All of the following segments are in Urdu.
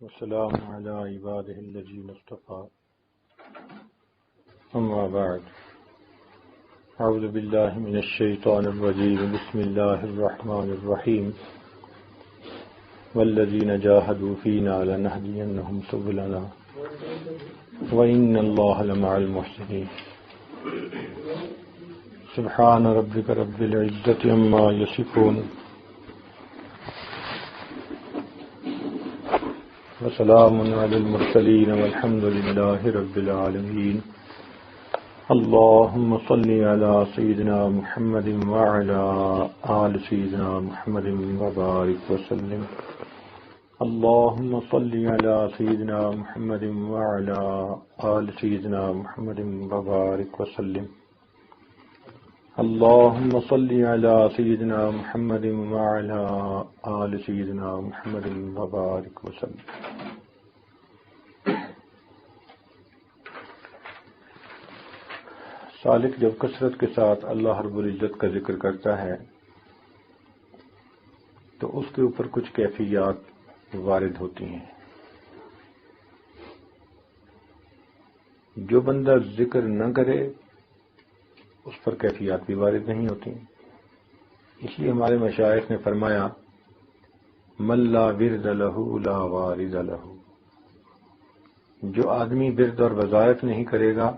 والسلام على عباده الذين اصطفى أما بعد أعوذ بالله من الشيطان الرجيم بسم الله الرحمن الرحيم والذين جاهدوا فينا لنهدينهم سبلنا وإن الله لمع المحسنين سبحان ربك رب العزة عما يصفون وسلام على المرسلين والحمد لله رب العالمين اللهم صل على سيدنا محمد وعلى آل سيدنا محمد وبارك وسلم اللهم صل على سيدنا محمد وعلى آل سيدنا محمد وبارك وسلم اللهم صل على سيدنا محمد وعلى آل سيدنا محمد وبارك وسلم. سالک جب کثرت کے ساتھ اللہ رب العزت کا ذکر کرتا ہے تو اس کے اوپر کچھ کیفیات وارد ہوتی ہیں. جو بندہ ذکر نہ کرے اس پر کیفیات بھی وارد نہیں ہوتی. اس لیے ہمارے مشائخ نے فرمایا من لا ورد لہ لا وارد لہ. جو آدمی ورد اور وظائف نہیں کرے گا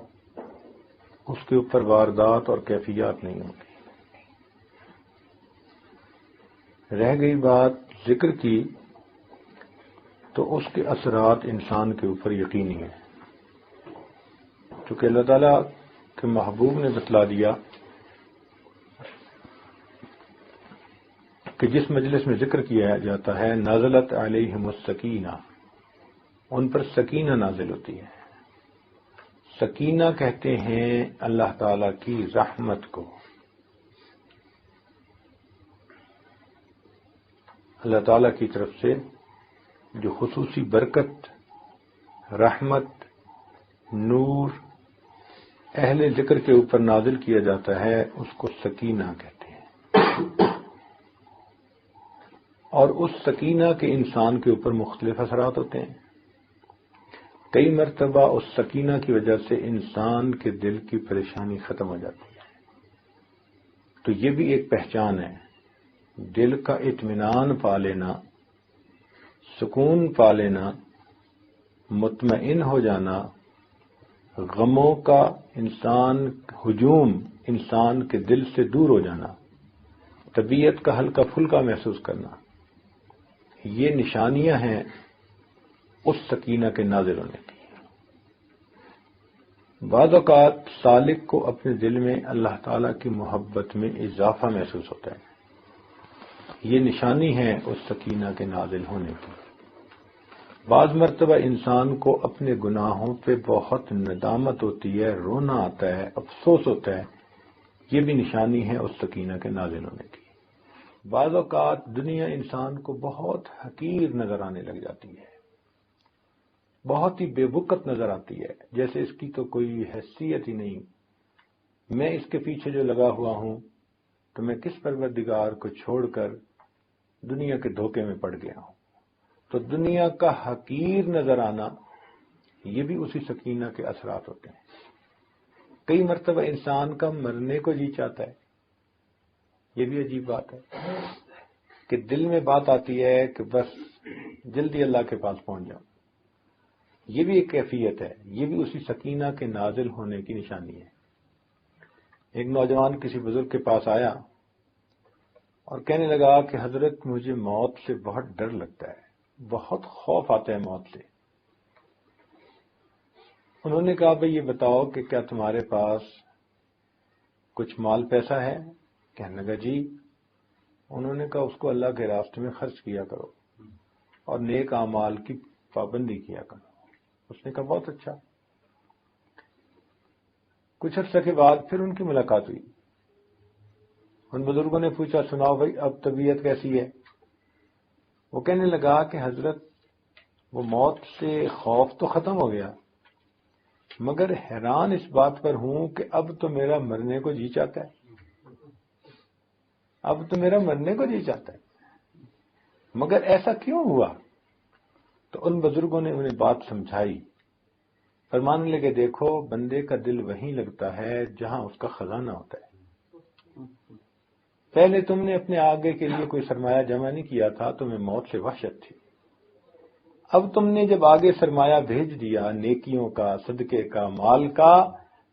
اس کے اوپر واردات اور کیفیات نہیں ہوتی. رہ گئی بات ذکر کی تو اس کے اثرات انسان کے اوپر یقینی ہیں. چونکہ اللہ تعالیٰ کہ محبوب نے بتلا دیا کہ جس مجلس میں ذکر کیا جاتا ہے نازلت علیہم السکینہ، ان پر سکینہ نازل ہوتی ہے. سکینہ کہتے ہیں اللہ تعالی کی رحمت کو. اللہ تعالی کی طرف سے جو خصوصی برکت، رحمت، نور اہل ذکر کے اوپر نازل کیا جاتا ہے اس کو سکینہ کہتے ہیں. اور اس سکینہ کے انسان کے اوپر مختلف اثرات ہوتے ہیں. کئی مرتبہ اس سکینہ کی وجہ سے انسان کے دل کی پریشانی ختم ہو جاتی ہے. تو یہ بھی ایک پہچان ہے. دل کا اطمینان پا لینا، سکون پا لینا، مطمئن ہو جانا، غموں کا ہجوم انسان کے دل سے دور ہو جانا، طبیعت کا ہلکا پھلکا محسوس کرنا، یہ نشانیاں ہیں اس سکینہ کے نازل ہونے کی. بعض اوقات سالک کو اپنے دل میں اللہ تعالی کی محبت میں اضافہ محسوس ہوتا ہے. یہ نشانی ہے اس سکینہ کے نازل ہونے کی. بعض مرتبہ انسان کو اپنے گناہوں پہ بہت ندامت ہوتی ہے، رونا آتا ہے، افسوس ہوتا ہے. یہ بھی نشانی ہے اس سکینہ کے نازل ہونے کی. بعض اوقات دنیا انسان کو بہت حقیر نظر آنے لگ جاتی ہے، بہت ہی بے وقت نظر آتی ہے، جیسے اس کی تو کوئی حیثیت ہی نہیں. میں اس کے پیچھے جو لگا ہوا ہوں تو میں کس پروردگار کو چھوڑ کر دنیا کے دھوکے میں پڑ گیا ہوں. تو دنیا کا حقیر نظر آنا یہ بھی اسی سکینہ کے اثرات ہوتے ہیں. کئی مرتبہ انسان کا مرنے کو جی چاہتا ہے. یہ بھی عجیب بات ہے کہ دل میں بات آتی ہے کہ بس جلدی اللہ کے پاس پہنچ جاؤں. یہ بھی ایک کیفیت ہے. یہ بھی اسی سکینہ کے نازل ہونے کی نشانی ہے. ایک نوجوان کسی بزرگ کے پاس آیا اور کہنے لگا کہ حضرت مجھے موت سے بہت ڈر لگتا ہے، بہت خوف آتا ہے موت سے. انہوں نے کہا بھئی یہ بتاؤ کہ کیا تمہارے پاس کچھ مال پیسہ ہے؟ کہنے لگا جی. انہوں نے کہا اس کو اللہ کے راستے میں خرچ کیا کرو اور نیک اعمال کی پابندی کیا کرو. اس نے کہا بہت اچھا. کچھ عرصے کے بعد پھر ان کی ملاقات ہوئی. ان بزرگوں نے پوچھا سناؤ بھائی اب طبیعت کیسی ہے؟ وہ کہنے لگا کہ حضرت وہ موت سے خوف تو ختم ہو گیا، مگر حیران اس بات پر ہوں کہ اب تو میرا مرنے کو جی چاہتا ہے. مگر ایسا کیوں ہوا؟ تو تو ان بزرگوں نے انہیں بات سمجھائی، فرمانے لگے دیکھو بندے کا دل وہیں لگتا ہے جہاں اس کا خزانہ ہوتا ہے۔ پہلے تم نے اپنے آگے کے لیے کوئی سرمایہ جمع نہیں کیا تھا، تمہیں موت سے وحشت تھی۔ اب تم نے جب آگے سرمایہ بھیج دیا نیکیوں کا، صدقے کا، مال کا،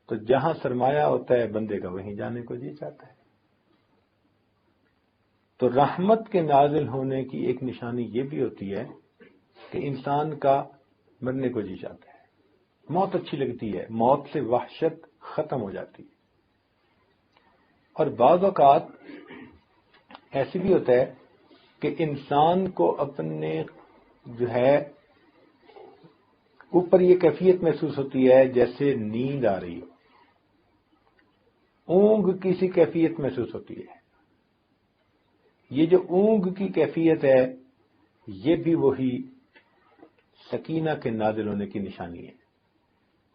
تو جہاں سرمایہ ہوتا ہے بندے کا وہیں جانے کو جی چاہتا ہے۔ تو رحمت کے نازل ہونے کی ایک نشانی یہ بھی ہوتی ہے کہ انسان کا مرنے کو جی چاہتا ہے، موت اچھی لگتی ہے، موت سے وحشت ختم ہو جاتی ہے۔ اور بعض اوقات ایسے بھی ہوتا ہے کہ انسان کو اپنے جو ہے اوپر یہ کیفیت محسوس ہوتی ہے جیسے نیند آ رہی ہو، اونگ کی سی کیفیت محسوس ہوتی ہے۔ یہ جو اونگ کی کیفیت ہے یہ بھی وہی سکینہ کے نازل ہونے کی نشانی ہے،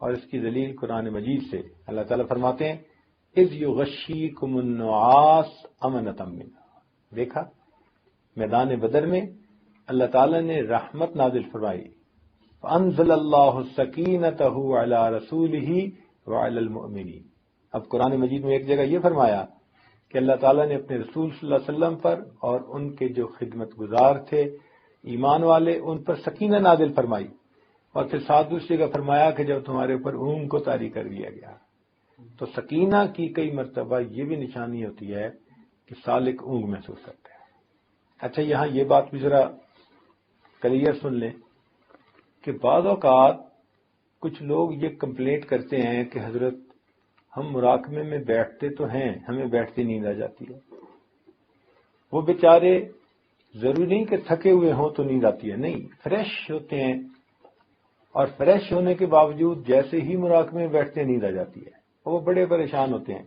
اور اس کی دلیل قرآن مجید سے اللہ تعالیٰ فرماتے ہیں اذ یغشیکم النعاس امنۃ منہ۔ دیکھا میدان بدر میں اللہ تعالیٰ نے رحمت نازل فرمائی، فانزل اللہ سکینتہ علی رسولہ وعلی المؤمنین۔ اب قرآن مجید میں ایک جگہ یہ فرمایا کہ اللہ تعالیٰ نے اپنے رسول صلی اللہ علیہ وسلم پر اور ان کے جو خدمت گزار تھے ایمان والے ان پر سکینہ نازل فرمائی، اور پھر ساتھ دوسری جگہ فرمایا کہ جب تمہارے اوپر اونگ کو طاری کر دیا گیا۔ تو سکینہ کی کئی مرتبہ یہ بھی نشانی ہوتی ہے کہ سالک اونگ محسوس کرتا ہے۔ اچھا یہاں یہ بات بھی ذرا کلیئر سن لیں کہ بعض اوقات کچھ لوگ یہ کمپلینٹ کرتے ہیں کہ حضرت ہم مراقبے میں بیٹھتے تو ہیں، ہمیں بیٹھتی نیند آ جاتی ہے۔ وہ بیچارے ضروری نہیں کہ تھکے ہوئے ہوں تو نیند آتی ہے، نہیں، فریش ہوتے ہیں، اور فریش ہونے کے باوجود جیسے ہی مراقبے میں بیٹھتے نیند آ جاتی ہے، وہ بڑے پریشان ہوتے ہیں۔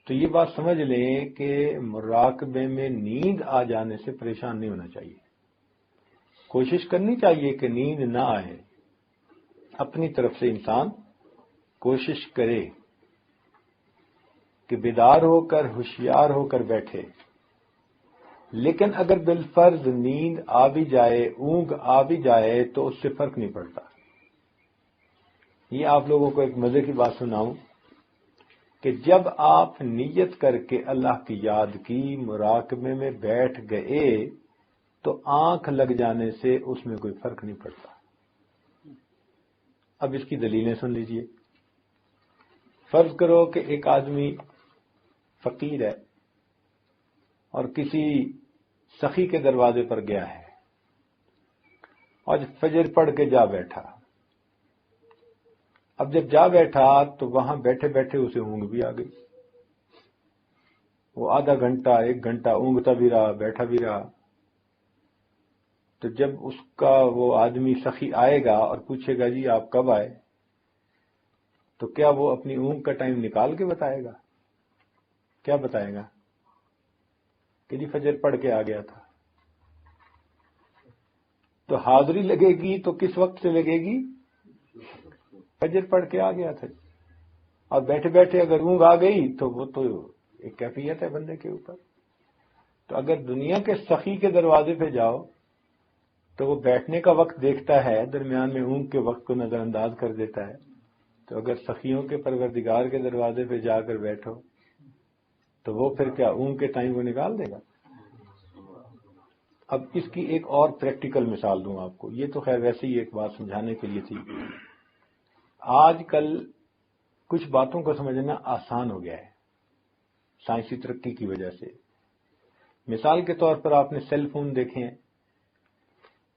تو یہ بات سمجھ لیں کہ مراقبے میں نیند آ جانے سے پریشان نہیں ہونا چاہیے، کوشش کرنی چاہیے کہ نیند نہ آئے، اپنی طرف سے انسان کوشش کرے کہ بیدار ہو کر ہوشیار ہو کر بیٹھے، لیکن اگر بالفرض نیند آ بھی جائے، اونگ آ بھی جائے تو اس سے فرق نہیں پڑتا۔ یہ آپ لوگوں کو ایک مزے کی بات سناؤں کہ جب آپ نیت کر کے اللہ کی یاد کی، مراقبے میں بیٹھ گئے، تو آنکھ لگ جانے سے اس میں کوئی فرق نہیں پڑتا۔ اب اس کی دلیلیں سن لیجئے۔ فرض کرو کہ ایک آدمی فقیر ہے اور کسی سخی کے دروازے پر گیا ہے اور فجر پڑھ کے جا بیٹھا۔ اب جب جا بیٹھا تو وہاں بیٹھے بیٹھے اسے اونگ بھی آ گئی، وہ آدھا گھنٹہ ایک گھنٹہ اونگتا بھی رہا، بیٹھا بھی رہا۔ تو جب اس کا وہ آدمی سخی آئے گا اور پوچھے گا جی آپ کب آئے، تو کیا وہ اپنی اونگ کا ٹائم نکال کے بتائے گا؟ کیا بتائے گا کہ جی فجر پڑھ کے آ گیا تھا؟ تو حاضری لگے گی تو کس وقت سے لگے گی؟ فجر پڑھ کے آ گیا تھا۔ اور بیٹھے بیٹھے اگر اونگ آ گئی تو وہ تو ایک کیفیت ہے بندے کے اوپر۔ تو اگر دنیا کے سخی کے دروازے پہ جاؤ تو وہ بیٹھنے کا وقت دیکھتا ہے، درمیان میں اونگ کے وقت کو نظر انداز کر دیتا ہے۔ تو اگر سخیوں کے پروردگار کے دروازے پہ جا کر بیٹھو تو وہ پھر کیا اونگ کے ٹائم کو نکال دے گا؟ اب اس کی ایک اور پریکٹیکل مثال دوں آپ کو، یہ تو خیر ویسے ہی ایک بات سمجھانے کے لیے تھی۔ آج کل کچھ باتوں کو سمجھنا آسان ہو گیا ہے سائنسی ترقی کی وجہ سے۔ مثال کے طور پر آپ نے سیل فون دیکھے ہیں،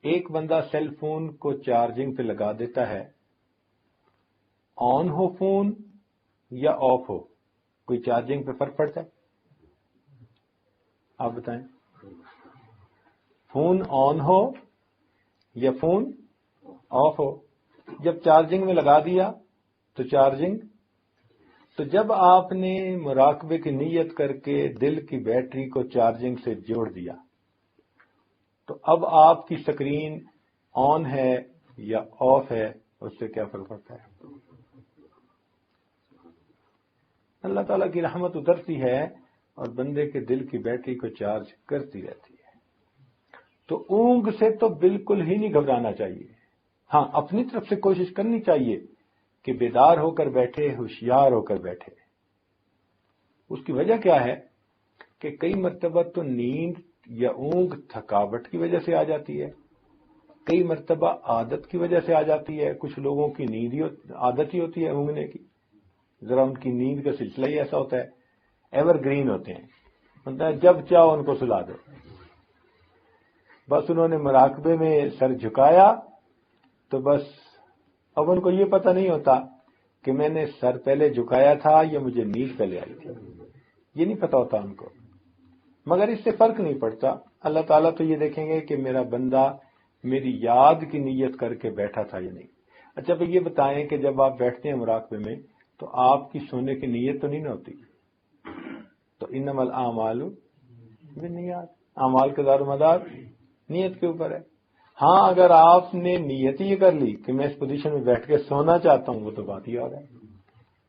ایک بندہ سیل فون کو چارجنگ پہ لگا دیتا ہے، آن ہو فون یا آف ہو، کوئی چارجنگ پہ فرق پڑتا ہے؟ آپ بتائیں، فون آن ہو یا فون آف ہو؟ جب چارجنگ میں لگا دیا تو چارجنگ۔ تو جب آپ نے مراقبے کی نیت کر کے دل کی بیٹری کو چارجنگ سے جوڑ دیا تو اب آپ کی سکرین آن ہے یا آف ہے، اس سے کیا فرق پڑتا ہے؟ اللہ تعالیٰ کی رحمت اترتی ہے اور بندے کے دل کی بیٹری کو چارج کرتی رہتی ہے۔ تو اونگ سے تو بالکل ہی نہیں گھبرانا چاہیے. ہاں اپنی طرف سے کوشش کرنی چاہیے کہ بیدار ہو کر بیٹھے, ہوشیار ہو کر بیٹھے. اس کی وجہ کیا ہے کہ کئی مرتبہ تو نیند یا اونگ تھکاوٹ کی وجہ سے آ جاتی ہے, کئی مرتبہ عادت کی وجہ سے آ جاتی ہے. کچھ لوگوں کی نیند ہی عادت ہی ہوتی ہے اونگنے کی, ذرا ان کی نیند کا سلسلہ ہی ایسا ہوتا ہے, ایور گرین ہوتے ہیں, مطلب جب چاہو ان کو سلا دو. بس انہوں نے مراقبے میں سر جھکایا تو بس اب ان کو یہ پتہ نہیں ہوتا کہ میں نے سر پہلے جھکایا تھا یا مجھے نیند پہلے آئی تھی, یہ نہیں پتہ ہوتا ان کو. مگر اس سے فرق نہیں پڑتا. اللہ تعالیٰ تو یہ دیکھیں گے کہ میرا بندہ میری یاد کی نیت کر کے بیٹھا تھا یا نہیں. اچھا بھائی یہ بتائیں کہ جب آپ بیٹھتے ہیں مراقبے میں تو آپ کی سونے کی نیت تو نہیں نہ ہوتی. تو انما الاعمال بالنیات, اعمال کا دار و مدار نیت کے اوپر ہے. ہاں اگر آپ نے نیت ہی کر لی کہ میں اس پوزیشن میں بیٹھ کے سونا چاہتا ہوں, وہ تو بات ہی اور ہے.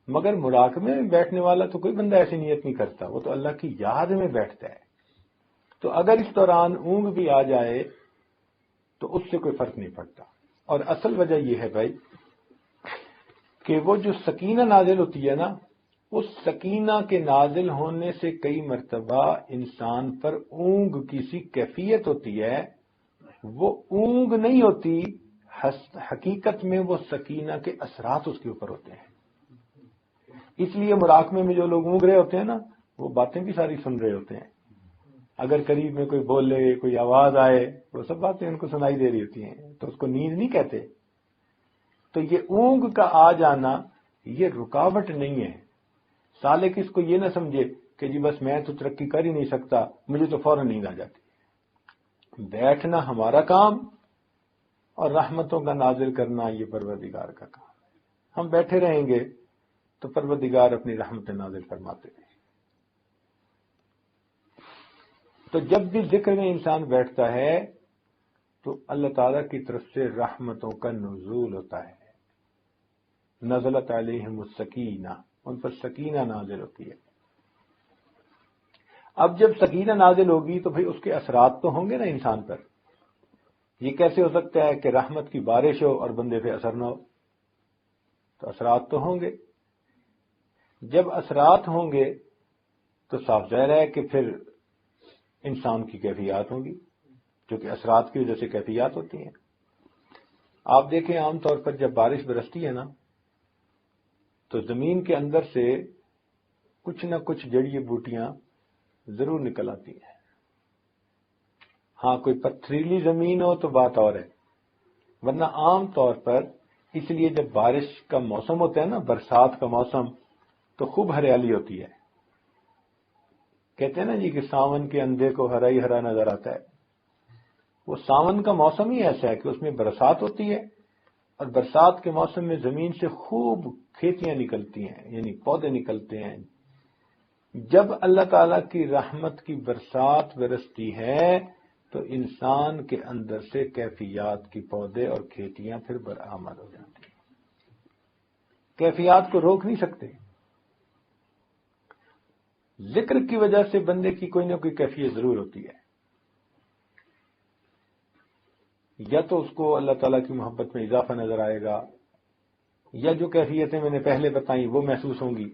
مگر مراقبے میں بیٹھنے والا تو کوئی بندہ ایسی نیت نہیں کرتا, وہ تو اللہ کی یاد میں بیٹھتا ہے. تو اگر اس دوران اونگ بھی آ جائے تو اس سے کوئی فرق نہیں پڑتا. اور اصل وجہ یہ ہے بھائی کہ وہ جو سکینہ نازل ہوتی ہے نا, اس سکینہ کے نازل ہونے سے کئی مرتبہ انسان پر اونگ کی سی کیفیت ہوتی ہے. وہ اونگ نہیں ہوتی, حقیقت میں وہ سکینہ کے اثرات اس کے اوپر ہوتے ہیں. اس لیے مراقبے میں جو لوگ اونگ رہے ہوتے ہیں نا, وہ باتیں بھی ساری سن رہے ہوتے ہیں. اگر قریب میں کوئی بولے, کوئی آواز آئے, وہ سب باتیں ان کو سنائی دے رہی ہوتی ہیں, تو اس کو نیند نہیں کہتے. تو یہ اونگ کا آ جانا یہ رکاوٹ نہیں ہے. سالک اس کو یہ نہ سمجھے کہ جی بس میں تو ترقی کر ہی نہیں سکتا, مجھے تو فوراً نیند آ جاتی. بیٹھنا ہمارا کام اور رحمتوں کا نازل کرنا یہ پروردگار کا کام. ہم بیٹھے رہیں گے تو پروردگار اپنی رحمت نازل فرماتے رہیں. تو جب بھی ذکر میں انسان بیٹھتا ہے تو اللہ تعالیٰ کی طرف سے رحمتوں کا نزول ہوتا ہے. نزلت علیہم السکینہ, ان پر سکینہ نازل ہوتی ہے. اب جب سکینہ نازل ہوگی تو بھئی اس کے اثرات تو ہوں گے نا انسان پر. یہ کیسے ہو سکتا ہے کہ رحمت کی بارش ہو اور بندے پہ اثر نہ ہو؟ تو اثرات تو ہوں گے. جب اثرات ہوں گے تو صاف ظاہر ہے کہ پھر انسان کی کیفیات ہوں گی, کیونکہ اثرات کی وجہ سے کیفیات ہوتی ہیں. آپ دیکھیں عام طور پر جب بارش برستی ہے نا تو زمین کے اندر سے کچھ نہ کچھ جڑی بوٹیاں ضرور نکل آتی ہیں. ہاں کوئی پتھریلی زمین ہو تو بات اور ہے, ورنہ عام طور پر اس لیے جب بارش کا موسم ہوتا ہے نا, برسات کا موسم, تو خوب ہریالی ہوتی ہے. کہتے ہیں نا جی کہ ساون کے اندھے کو ہرا ہی ہرا نظر آتا ہے. وہ ساون کا موسم ہی ایسا ہے کہ اس میں برسات ہوتی ہے, اور برسات کے موسم میں زمین سے خوب کھیتیاں نکلتی ہیں, یعنی پودے نکلتے ہیں. جب اللہ تعالیٰ کی رحمت کی برسات برستی ہے تو انسان کے اندر سے کیفیات کی پودے اور کھیتیاں پھر برآمد ہو جاتی ہیں. کیفیات کو روک نہیں سکتے. ذکر کی وجہ سے بندے کی کوئی نہ کوئی کیفیت ضرور ہوتی ہے. یا تو اس کو اللہ تعالیٰ کی محبت میں اضافہ نظر آئے گا, یا جو کیفیتیں میں نے پہلے بتائیں وہ محسوس ہوں گی.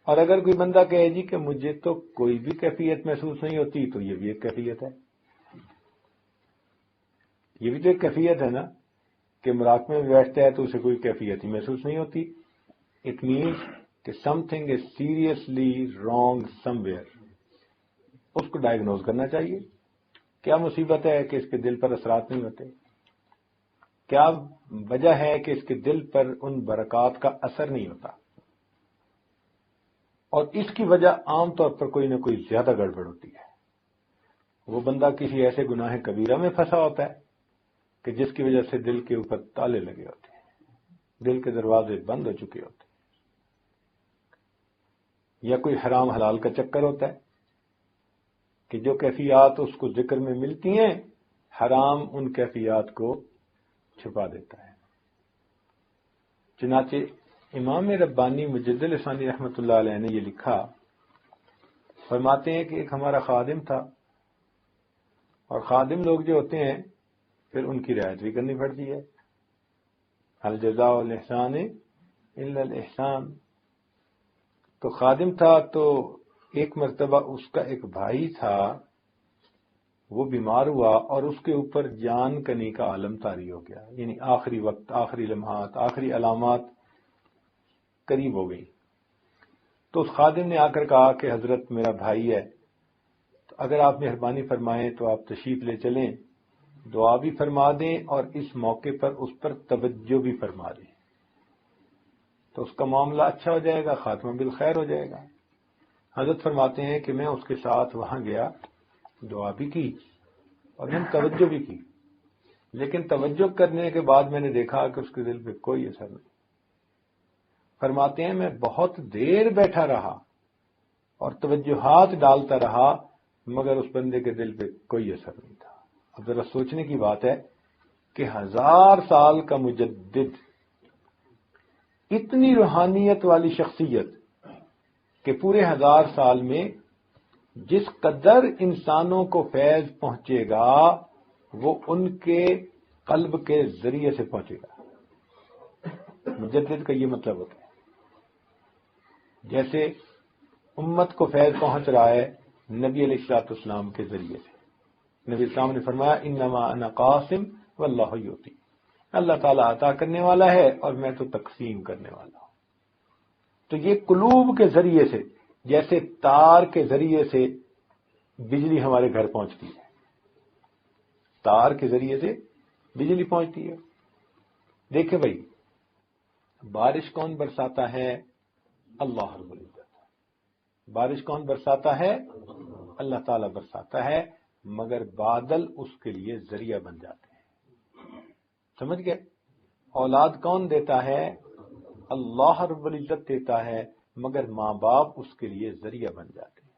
اور اگر کوئی بندہ کہے جی کہ مجھے تو کوئی بھی کیفیت محسوس نہیں ہوتی, تو یہ بھی ایک کیفیت ہے. یہ بھی تو ایک کیفیت ہے نا کہ مراقبے میں بیٹھتا ہے تو اسے کوئی کیفیت ہی محسوس نہیں ہوتی. اٹ مینس کہ something is seriously wrong somewhere. اس کو ڈائگنوز کرنا چاہیے. کیا مصیبت ہے کہ اس کے دل پر اثرات نہیں ہوتے؟ کیا وجہ ہے کہ اس کے دل پر ان برکات کا اثر نہیں ہوتا؟ اور اس کی وجہ عام طور پر کوئی نہ کوئی زیادہ گڑبڑ ہوتی ہے. وہ بندہ کسی ایسے گناہ کبیرہ میں پھنسا ہوتا ہے کہ جس کی وجہ سے دل کے اوپر تالے لگے ہوتے ہیں, دل کے دروازے بند ہو چکے ہوتے ہیں. یا کوئی حرام حلال کا چکر ہوتا ہے کہ جو کیفیات اس کو ذکر میں ملتی ہیں, حرام ان کیفیات کو چھپا دیتا ہے. چنانچہ امام ربانی مجد لسانی رحمۃ اللہ علیہ نے یہ لکھا, فرماتے ہیں کہ ایک ہمارا خادم تھا, اور خادم لوگ جو ہوتے ہیں پھر ان کی رعایت بھی کرنی پڑتی ہے. هل جزاء الاحسان الا الاحسان. تو خادم تھا تو ایک مرتبہ اس کا ایک بھائی تھا، وہ بیمار ہوا اور اس کے اوپر جان کنی کا عالم طاری ہو گیا، یعنی آخری وقت، آخری لمحات، آخری علامات قریب ہو گئی. تو اس خادم نے آ کر کہا کہ حضرت میرا بھائی ہے، تو اگر آپ مہربانی فرمائیں تو آپ تشریف لے چلیں، دعا بھی فرما دیں اور اس موقع پر اس پر توجہ بھی فرما دیں، تو اس کا معاملہ اچھا ہو جائے گا، خاتمہ بالخیر ہو جائے گا. حضرت فرماتے ہیں کہ میں اس کے ساتھ وہاں گیا، دعا بھی کی اور میں نے توجہ بھی کی، لیکن توجہ کرنے کے بعد میں نے دیکھا کہ اس کے دل پہ کوئی اثر نہیں. فرماتے ہیں میں بہت دیر بیٹھا رہا اور توجہات ڈالتا رہا، مگر اس بندے کے دل پہ کوئی اثر نہیں تھا. اب ذرا سوچنے کی بات ہے کہ 1000 سال کا مجدد، اتنی روحانیت والی شخصیت کہ پورے 1000 سال میں جس قدر انسانوں کو فیض پہنچے گا وہ ان کے قلب کے ذریعے سے پہنچے گا. مجدد کا یہ مطلب ہوتا ہے جیسے امت کو فیض پہنچ رہا ہے نبی علیہ الصلوۃ والسلام کے ذریعے سے. نبی السلام نے فرمایا انما انا قاسم واللہ یعطی، اللہ تعالیٰ عطا کرنے والا ہے اور میں تو تقسیم کرنے والا ہوں. تو یہ قلوب کے ذریعے سے، جیسے تار کے ذریعے سے بجلی ہمارے گھر پہنچتی ہے، تار کے ذریعے سے بجلی پہنچتی ہے. دیکھیں بھائی، بارش کون برساتا ہے؟ اللہ رب العزت. بارش کون برساتا ہے؟ اللہ تعالیٰ برساتا ہے، مگر بادل اس کے لیے ذریعہ بن جاتے ہیں. سمجھ گئے؟ اولاد کون دیتا ہے؟ اللہ رب العزت دیتا ہے، مگر ماں باپ اس کے لیے ذریعہ بن جاتے ہیں.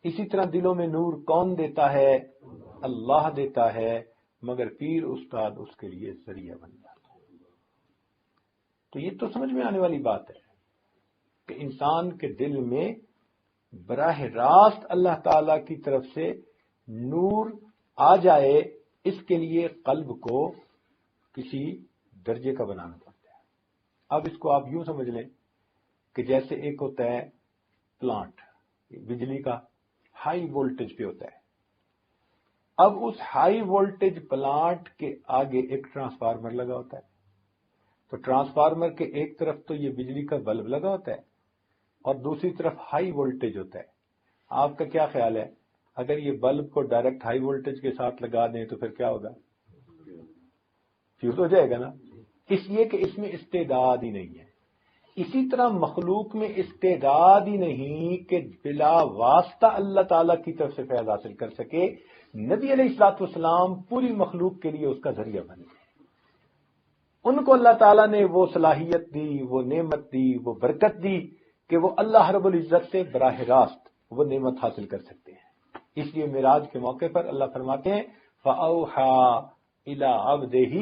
اسی طرح دلوں میں نور کون دیتا ہے؟ اللہ دیتا ہے، مگر پیر استاد اس کے لیے ذریعہ بن جاتا ہے. تو یہ تو سمجھ میں آنے والی بات ہے کہ انسان کے دل میں براہ راست اللہ تعالی کی طرف سے نور آ جائے، اس کے لیے قلب کو کسی درجے کا بنانا پڑتا ہے. اب اس کو آپ یوں سمجھ لیں کہ جیسے ایک ہوتا ہے پلانٹ، بجلی کا ہائی وولٹیج پہ ہوتا ہے. اب اس ہائی وولٹیج پلانٹ کے آگے ایک ٹرانسفارمر لگا ہوتا ہے. تو ٹرانسفارمر کے ایک طرف تو یہ بجلی کا بلب لگا ہوتا ہے اور دوسری طرف ہائی وولٹیج ہوتا ہے. آپ کا کیا خیال ہے اگر یہ بلب کو ڈائریکٹ ہائی وولٹیج کے ساتھ لگا دیں تو پھر کیا ہوگا؟ فیوز ہو جائے گا نا. اس لیے کہ اس میں استعداد ہی نہیں ہے. اسی طرح مخلوق میں استعداد ہی نہیں کہ بلا واسطہ اللہ تعالی کی طرف سے فیض حاصل کر سکے. نبی علیہ الصلوۃ والسلام پوری مخلوق کے لیے اس کا ذریعہ بن گئے. ان کو اللہ تعالیٰ نے وہ صلاحیت دی، وہ نعمت دی، وہ برکت دی کہ وہ اللہ رب العزت سے براہ راست وہ نعمت حاصل کر سکتے ہیں. اس لیے معراج کے موقع پر اللہ فرماتے ہیں فَأَوْحَىٰ إِلَىٰ عَبْدِهِ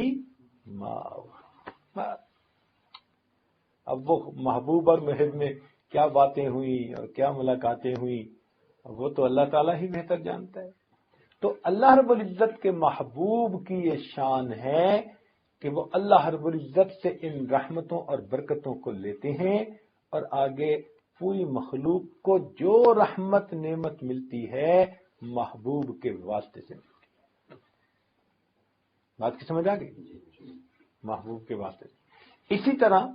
مَا أَوْحَىٰ. اب وہ محبوب اور محب میں کیا باتیں ہوئیں اور کیا ملاقاتیں ہوئیں وہ تو اللہ تعالیٰ ہی بہتر جانتا ہے. تو اللہ رب العزت کے محبوب کی یہ شان ہے کہ وہ اللہ رب العزت سے ان رحمتوں اور برکتوں کو لیتے ہیں اور آگے پوری مخلوق کو جو رحمت نعمت ملتی ہے محبوب کے واسطے سے ملتی ہے. بات کی سمجھ آ گئی؟ محبوب کے واسطے سے. اسی طرح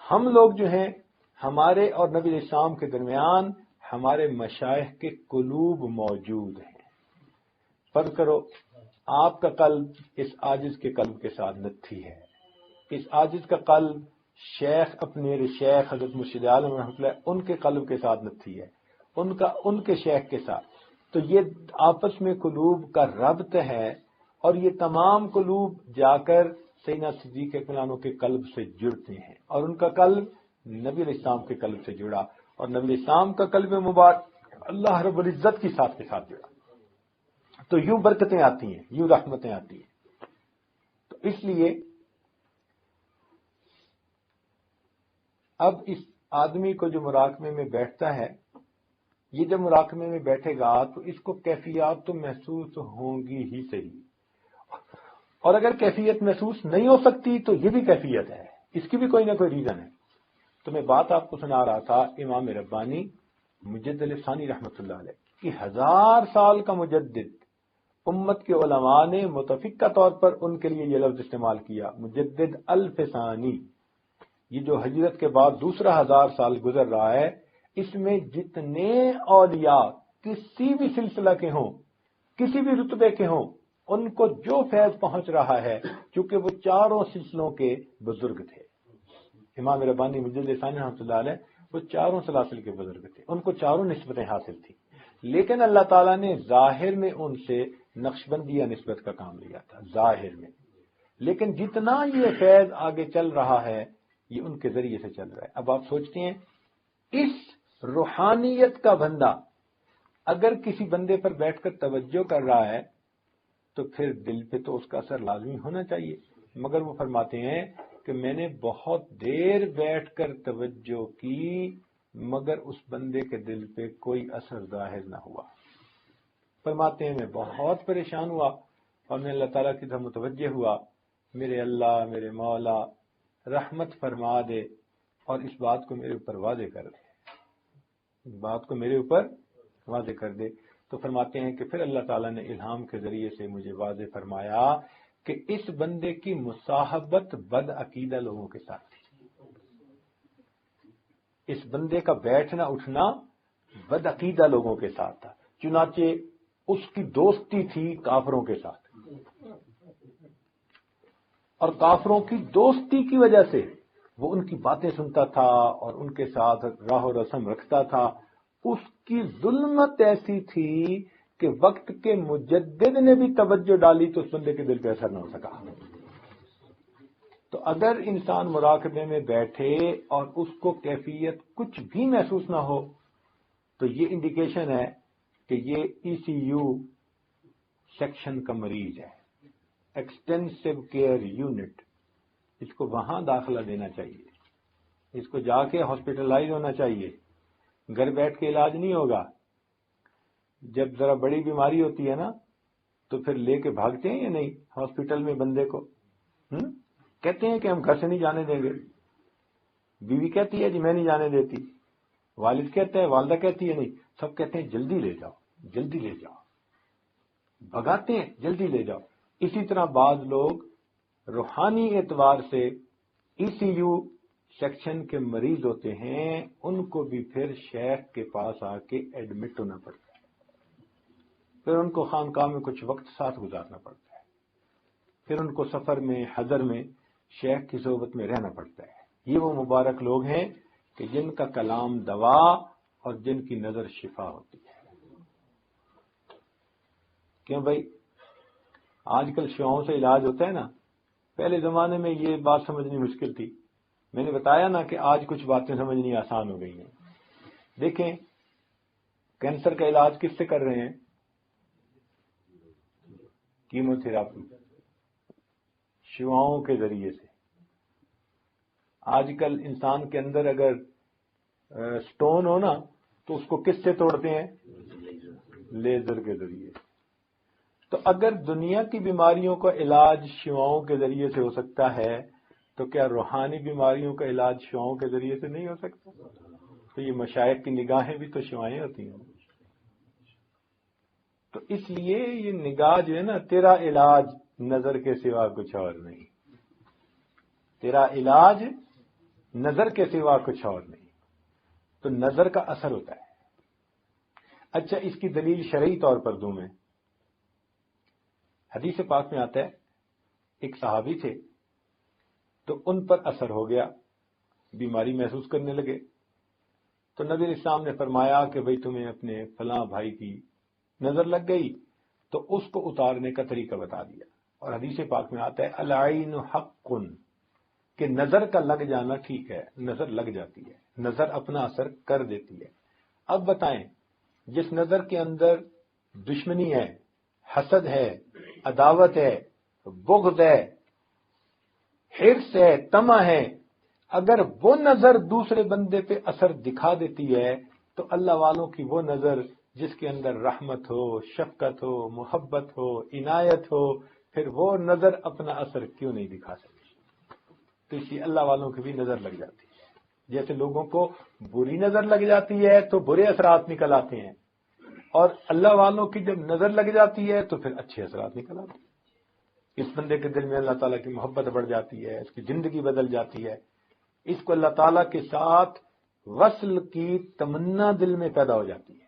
ہم لوگ جو ہیں ہمارے اور نبی علیہ السلام کے درمیان ہمارے مشائخ کے قلوب موجود ہیں. فرض کرو آپ کا قلب اس عاجز کے قلب کے ساتھ نتھی ہے، اس عاجز کا قلب شیخ اپنے شیخ حضرت مرشد عالم رحمۃ اللہ ان کے قلب کے ساتھ نتھی ہے، ان کے شیخ کے ساتھ. تو یہ آپس میں قلوب کا ربط ہے اور یہ تمام قلوب جا کر سیدنا صدیق اکبر کے قلب سے جڑتے ہیں اور ان کا قلب نبی علیہ السلام کے قلب سے جڑا اور نبی علیہ السلام کا قلب مبارک اللہ رب العزت کی ساتھ کے ساتھ جڑا. تو یوں برکتیں آتی ہیں، یوں رحمتیں آتی ہیں. تو اس لیے اب اس آدمی کو جو مراقبے میں بیٹھتا ہے یہ جب مراقبے میں بیٹھے گا تو اس کو کیفیات تو محسوس ہوں گی ہی صحیح، اور اگر کیفیت محسوس نہیں ہو سکتی تو یہ بھی کیفیت ہے، اس کی بھی کوئی نہ کوئی ریزن ہے۔ تو میں بات آپ کو سنا رہا تھا امام ربانی مجدد ثانی رحمۃ اللہ علیہ کہ 1000 سال کا مجدد، امت کے علماء نے متفقہ طور پر ان کے لیے یہ لفظ استعمال کیا، مجدد الف ثانی۔ یہ جو ہجرت کے بعد دوسرا 1000 سال گزر رہا ہے، اس میں جتنے اولیاء کسی بھی سلسلہ کے ہوں، کسی بھی رتبے کے ہوں، ان کو جو فیض پہنچ رہا ہے، چونکہ وہ چاروں سلسلوں کے بزرگ تھے، امام ربانی مجدد ثانی رحمۃ اللہ علیہ وہ چاروں سلاسل کے بزرگ تھے، ان کو چاروں نسبتیں حاصل تھیں، لیکن اللہ تعالیٰ نے ظاہر میں ان سے نقشبندیہ نسبت کا کام لیا تھا ظاہر میں، لیکن جتنا یہ فیض آگے چل رہا ہے یہ ان کے ذریعے سے چل رہا ہے۔ اب آپ سوچتے ہیں اس روحانیت کا بندہ اگر کسی بندے پر بیٹھ کر توجہ کر رہا ہے تو پھر دل پہ تو اس کا اثر لازمی ہونا چاہیے، مگر وہ فرماتے ہیں کہ میں نے بہت دیر بیٹھ کر توجہ کی مگر اس بندے کے دل پہ کوئی اثر ظاہر نہ ہوا۔ فرماتے ہیں میں بہت پریشان ہوا اور میں اللہ تعالیٰ کی طرف متوجہ ہوا، میرے اللہ میرے مولا رحمت فرما دے اور اس بات کو میرے اوپر واضح کر دے، اس بات کو میرے اوپر واضح کر دے۔ تو فرماتے ہیں کہ پھر اللہ تعالیٰ نے الہام کے ذریعے سے مجھے واضح فرمایا کہ اس بندے کی مصاحبت بد عقیدہ لوگوں کے ساتھ تھی، اس بندے کا بیٹھنا اٹھنا بد عقیدہ لوگوں کے ساتھ تھا، چنانچہ اس کی دوستی تھی کافروں کے ساتھ، اور کافروں کی دوستی کی وجہ سے وہ ان کی باتیں سنتا تھا اور ان کے ساتھ راہ و رسم رکھتا تھا۔ اس کی ظلمت ایسی تھی کہ وقت کے مجدد نے بھی توجہ ڈالی تو اس بندے کے دل پہ اثر نہ ہو سکا۔ تو اگر انسان مراقبے میں بیٹھے اور اس کو کیفیت کچھ بھی محسوس نہ ہو تو یہ انڈیکیشن ہے کہ یہ ای سی یو سیکشن کا مریض ہے، ایکسٹینسو کیئر یونٹ، اس کو وہاں داخلہ دینا چاہیے، اس کو جا کے ہاسپٹلائز ہونا چاہیے، گھر بیٹھ کے علاج نہیں ہوگا۔ جب ذرا بڑی بیماری ہوتی ہے نا تو پھر لے کے بھاگتے ہیں یا نہیں ہاسپٹل میں بندے کو، کہتے ہیں کہ ہم گھر سے نہیں جانے دیں گے، بیوی کہتی ہے جی میں نہیں جانے دیتی، والد کہتا ہے، والدہ کہتی ہے نہیں، سب کہتے ہیں جلدی لے جاؤ جلدی لے جاؤ، بھگاتے ہیں جلدی لے جاؤ۔ اسی طرح بعض لوگ روحانی اعتبار سے ای سی یو سیکشن کے مریض ہوتے ہیں، ان کو بھی پھر شیخ کے پاس آ کے ایڈمٹ ہونا پڑتا ہے، پھر ان کو خانقاہ میں کچھ وقت ساتھ گزارنا پڑتا ہے، پھر ان کو سفر میں حضر میں شیخ کی صحبت میں رہنا پڑتا ہے۔ یہ وہ مبارک لوگ ہیں کہ جن کا کلام دوا اور جن کی نظر شفا ہوتی ہے۔ کیوں بھائی آج کل شعاؤں سے علاج ہوتا ہے نا، پہلے زمانے میں یہ بات سمجھنی مشکل تھی، میں نے بتایا نا کہ آج کچھ باتیں سمجھنی آسان ہو گئی ہیں۔ دیکھیں کینسر کا علاج کس سے کر رہے ہیں؟ کیمو تھراپی، شعاؤں کے ذریعے سے۔ آج کل انسان کے اندر اگر سٹون ہو نا تو اس کو کس سے توڑتے ہیں؟ لیزر کے ذریعے۔ تو اگر دنیا کی بیماریوں کا علاج شعاؤں کے ذریعے سے ہو سکتا ہے تو کیا روحانی بیماریوں کا علاج شعاؤں کے ذریعے سے نہیں ہو سکتا؟ تو یہ مشائخ کی نگاہیں بھی تو شعائیں ہوتی ہیں۔ تو اس لیے یہ نگاہ جو ہے نا، تیرا علاج نظر کے سوا کچھ اور نہیں، تیرا علاج نظر کے سوا کچھ اور نہیں، تو نظر کا اثر ہوتا ہے۔ اچھا اس کی دلیل شرعی طور پر دوں میں، حدیث پاک میں آتا ہے ایک صحابی تھے تو ان پر اثر ہو گیا، بیماری محسوس کرنے لگے، تو نبی اسلام نے فرمایا کہ بھئی تمہیں اپنے فلاں بھائی کی نظر لگ گئی، تو اس کو اتارنے کا طریقہ بتا دیا۔ اور حدیث پاک میں آتا ہے العین حق، کہ نظر کا لگ جانا ٹھیک ہے، نظر لگ جاتی ہے، نظر اپنا اثر کر دیتی ہے۔ اب بتائیں جس نظر کے اندر دشمنی ہے، حسد ہے، عداوت ہے، بغض ہے، حرص ہے، طمع ہے، اگر وہ نظر دوسرے بندے پہ اثر دکھا دیتی ہے تو اللہ والوں کی وہ نظر جس کے اندر رحمت ہو، شفقت ہو، محبت ہو، عنایت ہو، پھر وہ نظر اپنا اثر کیوں نہیں دکھا سکتی؟ تو اسی اللہ والوں کی بھی نظر لگ جاتی ہے۔ جیسے لوگوں کو بری نظر لگ جاتی ہے تو برے اثرات نکل آتے ہیں، اور اللہ والوں کی جب نظر لگ جاتی ہے تو پھر اچھے اثرات نکل آتے ہیں۔ اس بندے کے دل میں اللہ تعالیٰ کی محبت بڑھ جاتی ہے، اس کی زندگی بدل جاتی ہے، اس کو اللہ تعالیٰ کے ساتھ وصل کی تمنا دل میں پیدا ہو جاتی ہے۔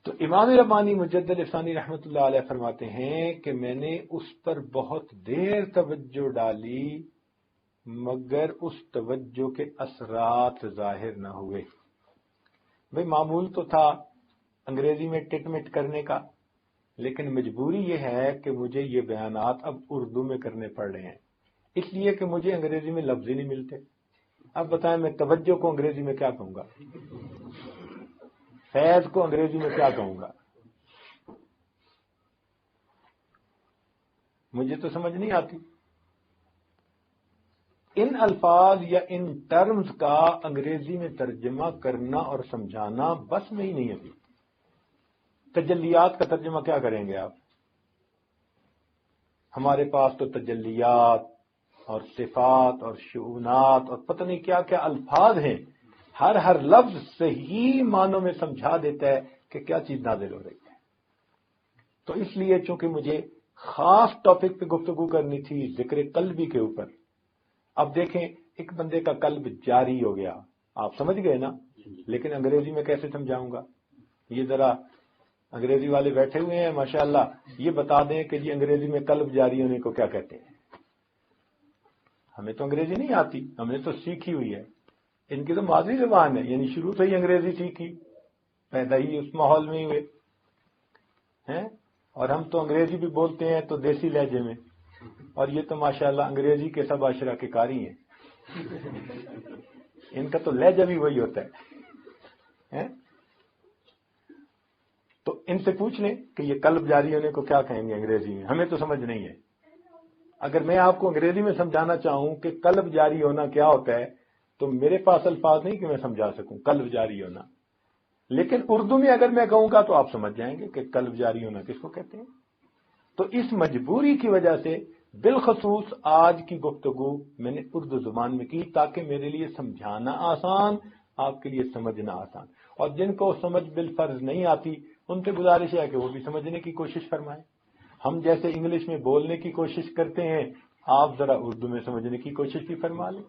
تو امام ربانی مجدد ثانی رحمۃ اللہ علیہ فرماتے ہیں کہ میں نے اس پر بہت دیر توجہ ڈالی مگر اس توجہ کے اثرات ظاہر نہ ہوئے۔ بھئی معمول تو تھا انگریزی میں ٹٹ مٹ کرنے کا، لیکن مجبوری یہ ہے کہ مجھے یہ بیانات اب اردو میں کرنے پڑ رہے ہیں، اس لیے کہ مجھے انگریزی میں لفظ ہی نہیں ملتے۔ اب بتائیں میں توجہ کو انگریزی میں کیا کہوں گا؟ فیض کو انگریزی میں کیا کہوں گا؟ مجھے تو سمجھ نہیں آتی۔ ان الفاظ یا ان ٹرمز کا انگریزی میں ترجمہ کرنا اور سمجھانا بس میں ہی نہیں ابھی۔ تجلیات کا ترجمہ کیا کریں گے آپ؟ ہمارے پاس تو تجلیات اور صفات اور شؤونات اور پتہ نہیں کیا کیا الفاظ ہیں، ہر لفظ صحیح معنوں میں سمجھا دیتا ہے کہ کیا چیز نازل ہو رہی ہے۔ تو اس لیے چونکہ مجھے خاص ٹاپک پہ گفتگو کرنی تھی، ذکر قلبی کے اوپر۔ اب دیکھیں ایک بندے کا قلب جاری ہو گیا، آپ سمجھ گئے نا، لیکن انگریزی میں کیسے سمجھاؤں گا؟ یہ ذرا انگریزی والے بیٹھے ہوئے ہیں ماشاءاللہ، یہ بتا دیں کہ جی انگریزی میں قلب جاری ہونے کو کیا کہتے ہیں؟ ہمیں تو انگریزی نہیں آتی، ہم نے تو سیکھی ہوئی ہے، ان کی تو مادری زبان ہے، یعنی شروع سے ہی انگریزی سیکھی، پیدا ہی اس ماحول میں ہی ہوئے ہیں، اور ہم تو انگریزی بھی بولتے ہیں تو دیسی لہجے میں، اور یہ تو ماشاءاللہ انگریزی کے سب عشرہ کے قاری ہیں، ان کا تو لہجہ بھی وہی ہوتا ہے۔ تو ان سے پوچھ لیں کہ یہ قلب جاری ہونے کو کیا کہیں گے انگریزی میں، ہمیں تو سمجھ نہیں ہے۔ اگر میں آپ کو انگریزی میں سمجھانا چاہوں کہ قلب جاری ہونا کیا ہوتا ہے تو میرے پاس الفاظ نہیں کہ میں سمجھا سکوں قلب جاری ہونا، لیکن اردو میں اگر میں کہوں گا تو آپ سمجھ جائیں گے کہ قلب جاری ہونا کس کو کہتے ہیں۔ تو اس مجبوری کی وجہ سے بالخصوص آج کی گفتگو میں نے اردو زبان میں کی تاکہ میرے لیے سمجھانا آسان، آپ کے لیے سمجھنا آسان، اور جن کو سمجھ بالفرض نہیں آتی ان سے گزارش ہے کہ وہ بھی سمجھنے کی کوشش فرمائیں۔ ہم جیسے انگلش میں بولنے کی کوشش کرتے ہیں، آپ ذرا اردو میں سمجھنے کی کوشش بھی فرما لیں۔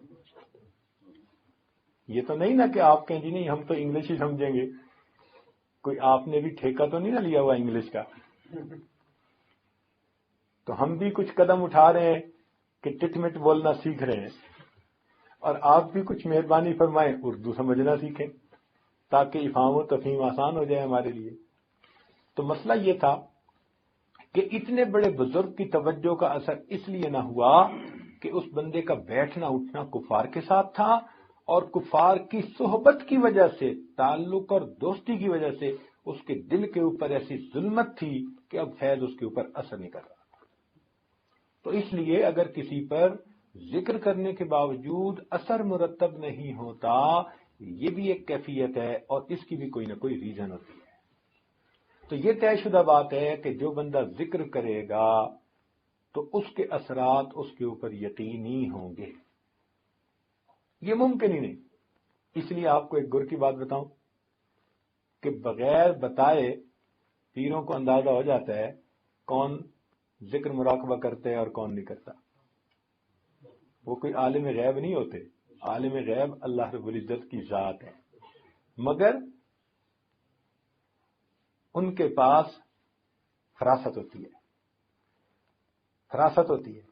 یہ تو نہیں نا کہ آپ کہیں جی نہیں ہم تو انگلش ہی سمجھیں گے، کوئی آپ نے بھی ٹھیکہ تو نہیں نہ لیا ہوا انگلش کا؟ تو ہم بھی کچھ قدم اٹھا رہے ہیں کہ ٹٹ مٹ بولنا سیکھ رہے ہیں، اور آپ بھی کچھ مہربانی فرمائیں اردو سمجھنا سیکھیں تاکہ افہام و تفہیم آسان ہو جائے ہمارے لیے۔ تو مسئلہ یہ تھا کہ اتنے بڑے بزرگ کی توجہ کا اثر اس لیے نہ ہوا کہ اس بندے کا بیٹھنا اٹھنا کفار کے ساتھ تھا، اور کفار کی صحبت کی وجہ سے، تعلق اور دوستی کی وجہ سے اس کے دل کے اوپر ایسی ظلمت تھی کہ اب فیض اس کے اوپر اثر نہیں کر رہا۔ تو اس لیے اگر کسی پر ذکر کرنے کے باوجود اثر مرتب نہیں ہوتا، یہ بھی ایک کیفیت ہے اور اس کی بھی کوئی نہ کوئی ریزن ہوتی ہے۔ تو یہ طے شدہ بات ہے کہ جو بندہ ذکر کرے گا تو اس کے اثرات اس کے اوپر یقینی ہوں گے، یہ ممکن ہی نہیں۔ اس لیے آپ کو ایک گر کی بات بتاؤں کہ بغیر بتائے پیروں کو اندازہ ہو جاتا ہے کون ذکر مراقبہ کرتے ہیں اور کون نہیں کرتا۔ وہ کوئی عالم غیب نہیں ہوتے، عالم غیب اللہ رب العزت کی ذات ہے، مگر ان کے پاس فراست ہوتی ہے، فراست ہوتی ہے،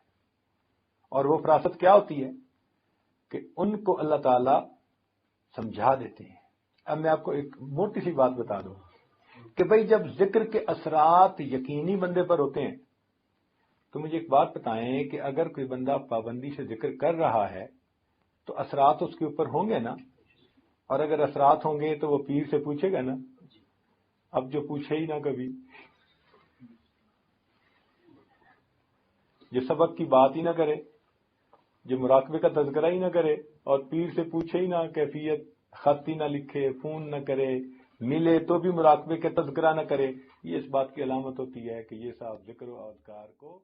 اور وہ فراست کیا ہوتی ہے کہ ان کو اللہ تعالی سمجھا دیتے ہیں۔ اب میں آپ کو ایک موٹی سی بات بتا دوں کہ بھئی جب ذکر کے اثرات یقینی بندے پر ہوتے ہیں تو مجھے ایک بات بتائیں کہ اگر کوئی بندہ پابندی سے ذکر کر رہا ہے تو اثرات اس کے اوپر ہوں گے نا، اور اگر اثرات ہوں گے تو وہ پیر سے پوچھے گا نا۔ اب جو پوچھے ہی نہ کبھی، جو سبق کی بات ہی نہ کرے، جو مراقبے کا تذکرہ ہی نہ کرے، اور پیر سے پوچھے ہی نہ کیفیت خط ہی نہ لکھے، فون نہ کرے، ملے تو بھی مراقبے کا تذکرہ نہ کرے، یہ اس بات کی علامت ہوتی ہے کہ یہ صاحب ذکر و اذکار کو